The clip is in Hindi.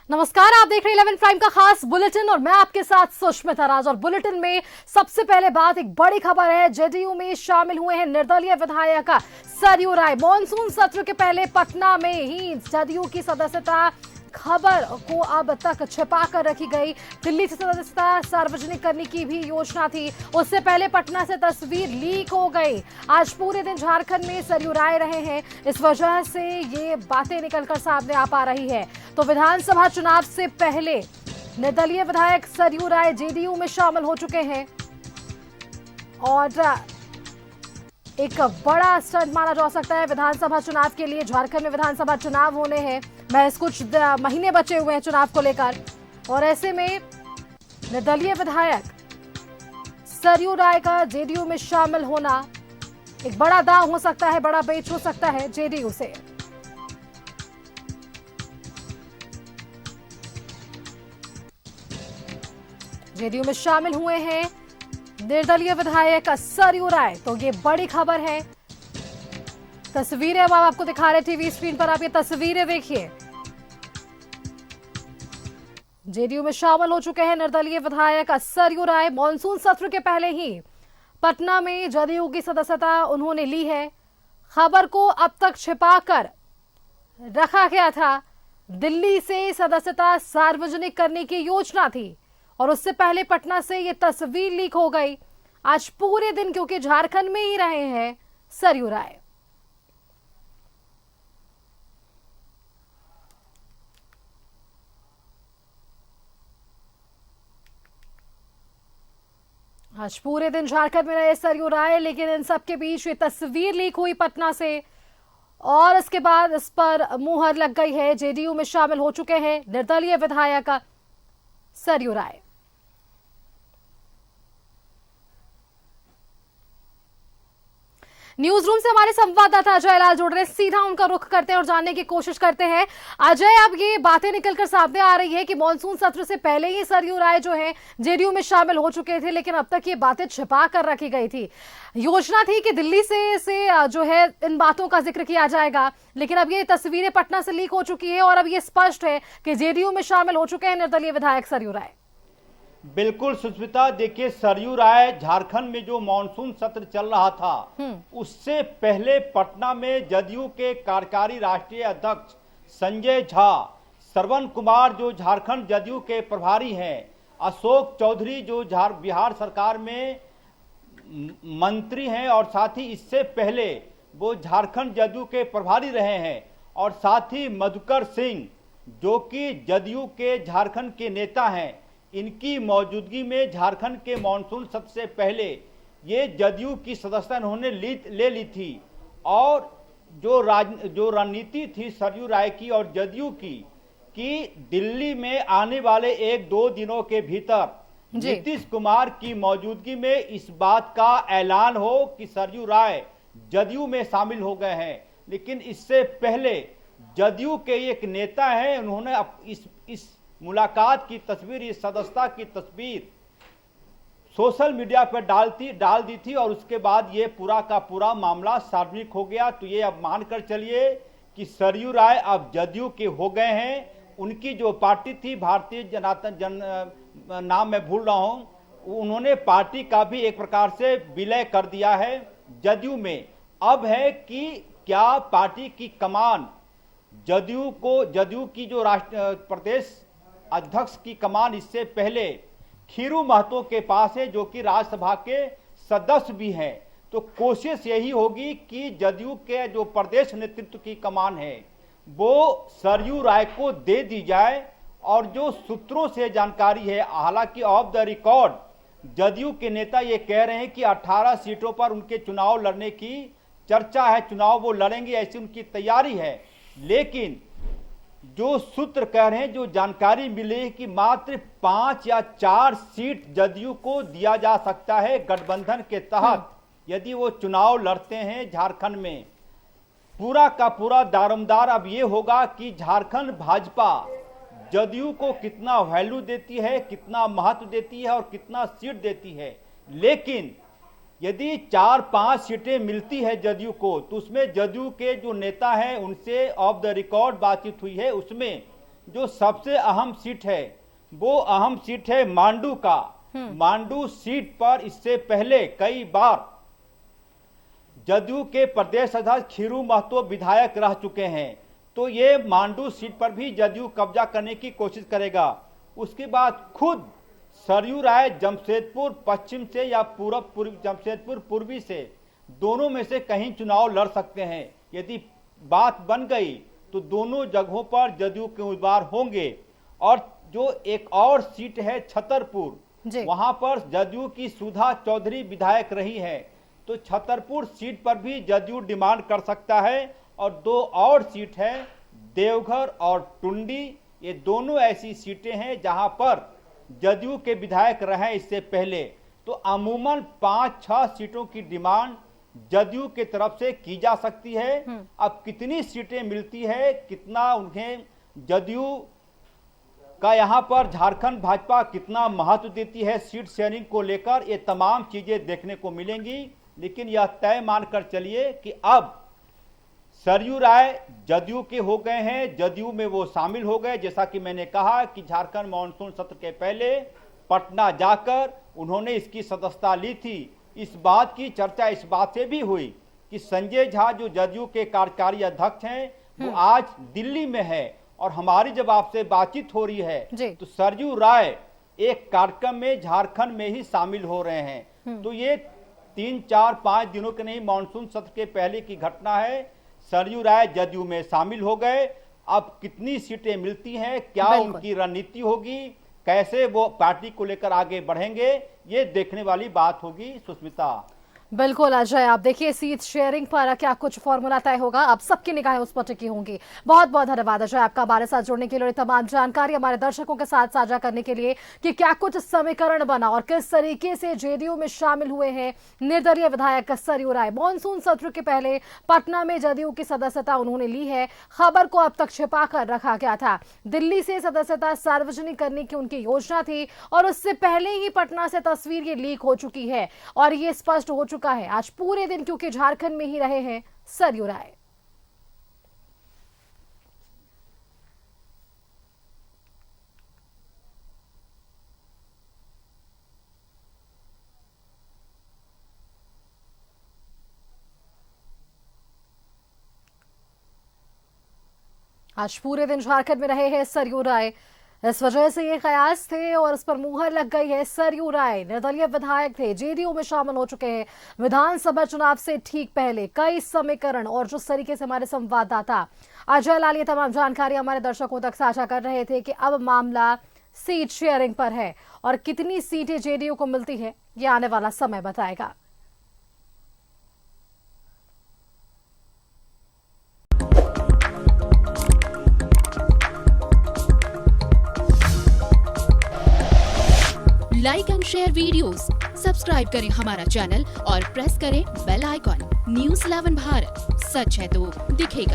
नमस्कार, आप देख रहे हैं 11 प्राइम का खास बुलेटिन और मैं आपके साथ सुष्मिता राज। और बुलेटिन में सबसे पहले बात, एक बड़ी खबर है। जेडीयू में शामिल हुए हैं निर्दलीय विधायक सरयू राय। मॉनसून सत्र के पहले पटना में ही जदयू की सदस्यता खबर को अब तक छिपा कर रखी गई। दिल्ली से सदस्यता सार्वजनिक करने की भी योजना थी, उससे पहले पटना से तस्वीर लीक हो गई। आज पूरे दिन झारखंड में सरयू राय रहे हैं, इस वजह से ये बातें निकलकर सामने आ पा रही है। तो विधानसभा चुनाव से पहले निर्दलीय विधायक सरयू राय जेडीयू में शामिल हो चुके हैं और एक बड़ा स्टंट माना जा सकता है विधानसभा चुनाव के लिए। झारखंड में विधानसभा चुनाव होने हैं, महज कुछ महीने बचे हुए हैं चुनाव को लेकर, और ऐसे में निर्दलीय विधायक सरयू राय का जेडीयू में शामिल होना एक बड़ा दांव हो सकता है, बड़ा बेच हो सकता है जेडीयू से। जेडीयू में शामिल हुए हैं निर्दलीय विधायक सरयू राय, तो ये बड़ी खबर है। तस्वीरें अब आपको दिखा रहे टीवी स्क्रीन पर, आप ये तस्वीरें देखिए। जेडीयू में शामिल हो चुके हैं निर्दलीय विधायक सरयू राय। मॉनसून सत्र के पहले ही पटना में जदयू की सदस्यता उन्होंने ली है। खबर को अब तक छिपाकर रखा गया था। दिल्ली से सदस्यता सार्वजनिक करने की योजना थी और उससे पहले पटना से ये तस्वीर लीक हो गई। आज पूरे दिन क्योंकि झारखंड में ही रहे हैं सरयू राय। आज पूरे दिन झारखंड में रहे सरयू राय, लेकिन इन सब के बीच ये तस्वीर लीक हुई पटना से और इसके बाद इस पर मुहर लग गई है। जेडीयू में शामिल हो चुके हैं निर्दलीय विधायक सरयू राय। न्यूज रूम से हमारे संवाददाता अजय लाल जुड़ रहे हैं, सीधा उनका रुख करते हैं और जानने की कोशिश करते हैं। अजय, अब ये बातें निकलकर सामने आ रही है कि मॉनसून सत्र से पहले ही सरयू राय जो है जेडीयू में शामिल हो चुके थे, लेकिन अब तक ये बातें छिपा कर रखी गई थी। योजना थी कि दिल्ली से जो है इन बातों का जिक्र किया जाएगा, लेकिन अब ये तस्वीरें पटना से लीक हो चुकी है और अब ये स्पष्ट है कि जेडीयू में शामिल हो चुके हैं निर्दलीय विधायक सरयू राय। बिल्कुल सुष्मिता, देखिए सरयू राय झारखंड में जो मानसून सत्र चल रहा था उससे पहले पटना में जदयू के कार्यकारी राष्ट्रीय अध्यक्ष संजय झा, श्रवण कुमार जो झारखंड जदयू के प्रभारी हैं, अशोक चौधरी जो बिहार सरकार में मंत्री हैं और साथ ही इससे पहले वो झारखंड जदयू के प्रभारी रहे हैं, और साथ ही मधुकर सिंह जो कि जदयू के झारखंड के नेता हैं, इनकी मौजूदगी में झारखंड के मानसून सत्र से पहले ये जदयू की सदस्यता इन्होंने ले ली थी। और जो रणनीति थी सरयू राय की और जदयू की कि दिल्ली में आने वाले 1-2 दिनों के भीतर नीतीश कुमार की मौजूदगी में इस बात का ऐलान हो कि सरयू राय जदयू में शामिल हो गए हैं। लेकिन इससे पहले जदयू के एक नेता हैं, उन्होंने इस मुलाकात की तस्वीर, इस सदस्यता की तस्वीर सोशल मीडिया पर डाल दी थी और उसके बाद ये पूरा का पूरा मामला सार्वजनिक हो गया। तो ये अब मानकर चलिए कि सरयू राय अब जदयू के हो गए हैं। उनकी जो पार्टी थी भारतीय जनता नाम मैं भूल रहा हूँ, उन्होंने पार्टी का भी एक प्रकार से विलय कर दिया है जदयू में। अब है कि क्या पार्टी की कमान जदयू की जो प्रदेश अध्यक्ष की कमान इससे पहले खीरू महतो के पास है, जो कि राज्यसभा के सदस्य भी हैं। तो कोशिश यही होगी कि जदयू के जो प्रदेश नेतृत्व की कमान है वो सरयू राय को दे दी जाए। और जो सूत्रों से जानकारी है, हालांकि ऑफ द रिकॉर्ड जदयू के नेता ये कह रहे हैं कि 18 सीटों पर उनके चुनाव लड़ने की चर्चा है, चुनाव वो लड़ेंगे, ऐसी उनकी तैयारी है। लेकिन जो सूत्र कह रहे हैं, जो जानकारी मिली है कि मात्र 5 या 4 सीट जदयू को दिया जा सकता है गठबंधन के तहत यदि वो चुनाव लड़ते हैं झारखंड में। पूरा का पूरा दारोमदार अब ये होगा कि झारखंड भाजपा जदयू को कितना वैल्यू देती है, कितना महत्व देती है और कितना सीट देती है। लेकिन यदि 4-5 सीटें मिलती है जदयू को, तो उसमें जदयू के जो नेता हैं उनसे ऑफ द रिकॉर्ड बातचीत हुई है, उसमें जो सबसे अहम सीट है वो अहम सीट है मांडू का। मांडू सीट पर इससे पहले कई बार जदयू के प्रदेश अध्यक्ष खीरू महतो विधायक रह चुके हैं, तो ये मांडू सीट पर भी जदयू कब्जा करने की कोशिश करेगा। उसके बाद खुद सरयू राय जमशेदपुर पश्चिम से या जमशेदपुर पूर्वी से, दोनों में से कहीं चुनाव लड़ सकते हैं। यदि बात बन गई तो दोनों जगहों पर जदयू के उम्मीदवार होंगे। और जो एक और सीट है छतरपुर, वहां पर जदयू की सुधा चौधरी विधायक रही है, तो छतरपुर सीट पर भी जदयू डिमांड कर सकता है। और दो और सीट है देवघर और टुंडी, ये दोनों ऐसी सीटें हैं जहां पर जदयू के विधायक रहे इससे पहले। तो अमूमन 5-6 सीटों की डिमांड जदयू के तरफ से की जा सकती है। अब कितनी सीटें मिलती है, कितना उन्हें जदयू का यहां पर झारखंड भाजपा कितना महत्व देती है सीट शेयरिंग को लेकर, ये तमाम चीजें देखने को मिलेंगी। लेकिन यह तय मानकर चलिए कि अब सरयू राय जदयू के हो गए हैं, जदयू में वो शामिल हो गए। जैसा कि मैंने कहा कि झारखंड मानसून सत्र के पहले पटना जाकर उन्होंने इसकी सदस्यता ली थी। इस बात की चर्चा इस बात से भी हुई कि संजय झा जो जदयू के कार्यकारी अध्यक्ष हैं वो आज दिल्ली में है, और हमारी जब आपसे बातचीत हो रही है तो सरयू राय एक कार्यक्रम में झारखंड में ही शामिल हो रहे हैं। तो ये 3-4-5 दिनों के नहीं, मानसून सत्र के पहले की घटना है। सरयू राय जदयू में शामिल हो गए। अब कितनी सीटें मिलती हैं, क्या उनकी रणनीति होगी, कैसे वो पार्टी को लेकर आगे बढ़ेंगे, ये देखने वाली बात होगी सुष्मिता। बिल्कुल अजय, आप देखिए सीट शेयरिंग पर क्या कुछ फॉर्मूला तय होगा, अब सबकी निगाहें उस पर टिकी होंगी। बहुत बहुत धन्यवाद अजय आपका हमारे साथ जुड़ने के लिए, तमाम जानकारी हमारे दर्शकों के साथ साझा करने के लिए कि क्या कुछ समीकरण बना और किस तरीके से जेडीयू में शामिल हुए हैं निर्दलीय विधायक सरयू राय। मानसून सत्र के पहले पटना में जदयू की सदस्यता उन्होंने ली है। खबर को अब तक छिपा कर रखा गया था। दिल्ली से सदस्यता सार्वजनिक करने की उनकी योजना थी और उससे पहले ही पटना से तस्वीर ये लीक हो चुकी है और ये स्पष्ट हो चुका है आज पूरे दिन, क्योंकि झारखंड में ही रहे हैं सरयू राय। आज पूरे दिन झारखंड में रहे हैं सरयू राय, इस वजह से ये कयास थे और इस पर मुहर लग गई है। सरयू राय निर्दलीय विधायक थे, जेडीयू में शामिल हो चुके हैं। विधानसभा चुनाव से ठीक पहले कई समीकरण और जिस तरीके से हमारे संवाददाता अजय लाल ये तमाम जानकारी हमारे दर्शकों तक साझा कर रहे थे कि अब मामला सीट शेयरिंग पर है और कितनी सीटें जेडीयू को मिलती है ये आने वाला समय बताएगा। Like and share videos, subscribe करें हमारा चैनल और प्रेस करें बेल आइकॉन। न्यूज़ 11 भारत, सच है तो दिखेगा।